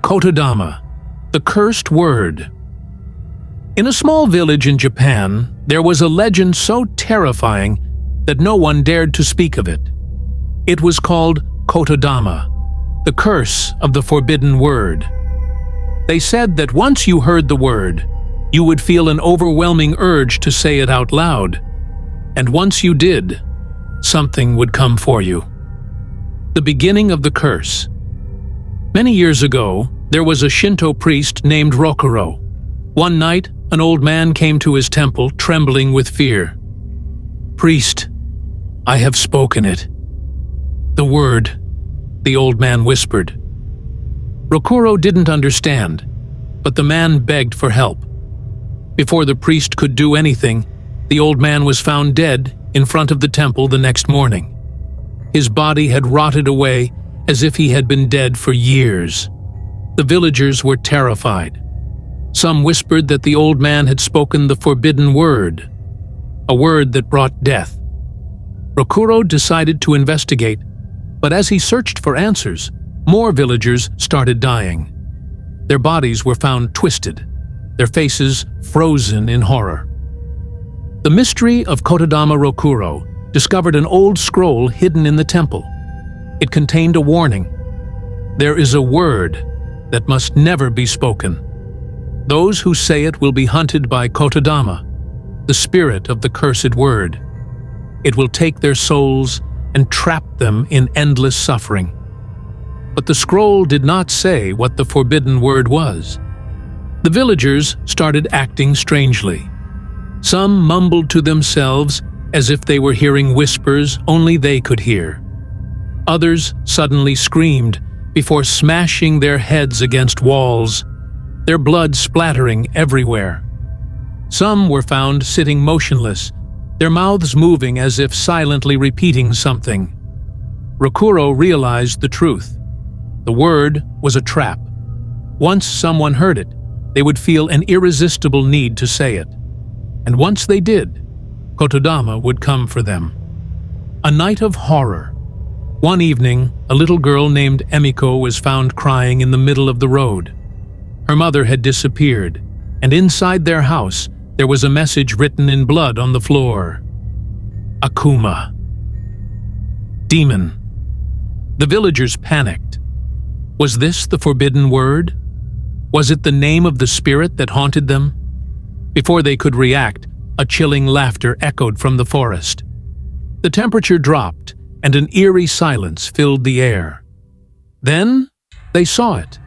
Kotodama, the cursed word. In a small village in Japan, there was a legend so terrifying that no one dared to speak of it. It was called Kotodama, the curse of the forbidden word. They said that once you heard the word, you would feel an overwhelming urge to say it out loud, and once you did, something would come for you. The beginning of the curse. Many years ago, there was a Shinto priest named Rokuro. One night, an old man came to his temple, trembling with fear. "Priest, I have spoken it." "The word," the old man whispered. Rokuro didn't understand, but the man begged for help. Before the priest could do anything, the old man was found dead in front of the temple the next morning. His body had rotted away as if he had been dead for years. The villagers were terrified. Some whispered that the old man had spoken the forbidden word, a word that brought death. Rokuro decided to investigate, but as he searched for answers, more villagers started dying. Their bodies were found twisted, their faces frozen in horror. The mystery of Kotodama Rokuro discovered an old scroll hidden in the temple. It contained a warning. There is a word that must never be spoken. Those who say it will be hunted by Kotodama, the spirit of the cursed word. It will take their souls and trap them in endless suffering. But the scroll did not say what the forbidden word was. The villagers started acting strangely. Some mumbled to themselves as if they were hearing whispers only they could hear. Others suddenly screamed before smashing their heads against walls, their blood splattering everywhere. Some were found sitting motionless, their mouths moving as if silently repeating something. Rokuro realized the truth. The word was a trap. Once someone heard it, they would feel an irresistible need to say it. And once they did, Kotodama would come for them. A night of horror. One evening, a little girl named Emiko was found crying in the middle of the road. Her mother had disappeared, and inside their house, there was a message written in blood on the floor. Akuma. Demon. The villagers panicked. Was this the forbidden word? Was it the name of the spirit that haunted them? Before they could react, a chilling laughter echoed from the forest. The temperature dropped, and an eerie silence filled the air. Then they saw it.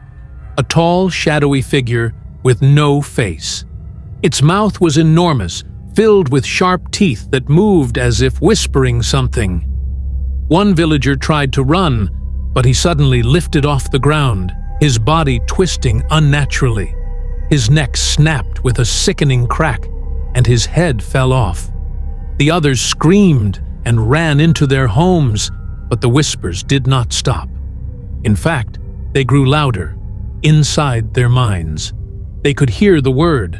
A tall, shadowy figure with no face. Its mouth was enormous, filled with sharp teeth that moved as if whispering something. One villager tried to run, but he suddenly lifted off the ground, his body twisting unnaturally. His neck snapped with a sickening crack, and his head fell off. The others screamed and ran into their homes, but the whispers did not stop. In fact, they grew louder, inside their minds. They could hear the word.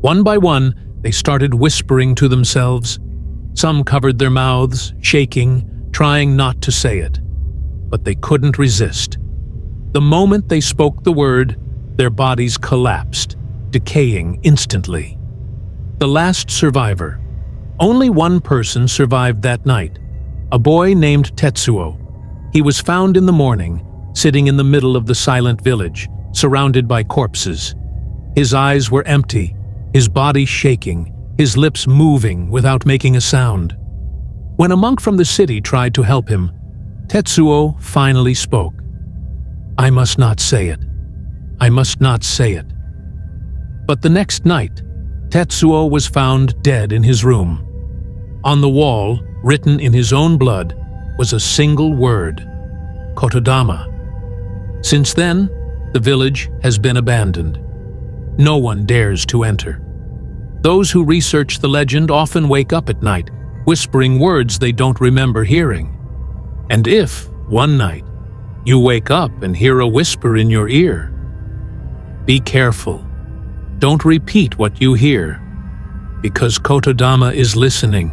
One by one, they started whispering to themselves. Some covered their mouths, shaking, trying not to say it. But they couldn't resist. The moment they spoke the word, their bodies collapsed, decaying instantly. The last survivor. Only one person survived that night, a boy named Tetsuo. He was found in the morning, sitting in the middle of the silent village, surrounded by corpses. His eyes were empty, his body shaking, his lips moving without making a sound. When a monk from the city tried to help him, Tetsuo finally spoke. "I must not say it. I must not say it." But the next night, Tetsuo was found dead in his room. On the wall, written in his own blood, was a single word, Kotodama. Since then, the village has been abandoned. No one dares to enter. Those who research the legend often wake up at night, whispering words they don't remember hearing. And if, one night, you wake up and hear a whisper in your ear, be careful. Don't repeat what you hear, because Kotodama is listening.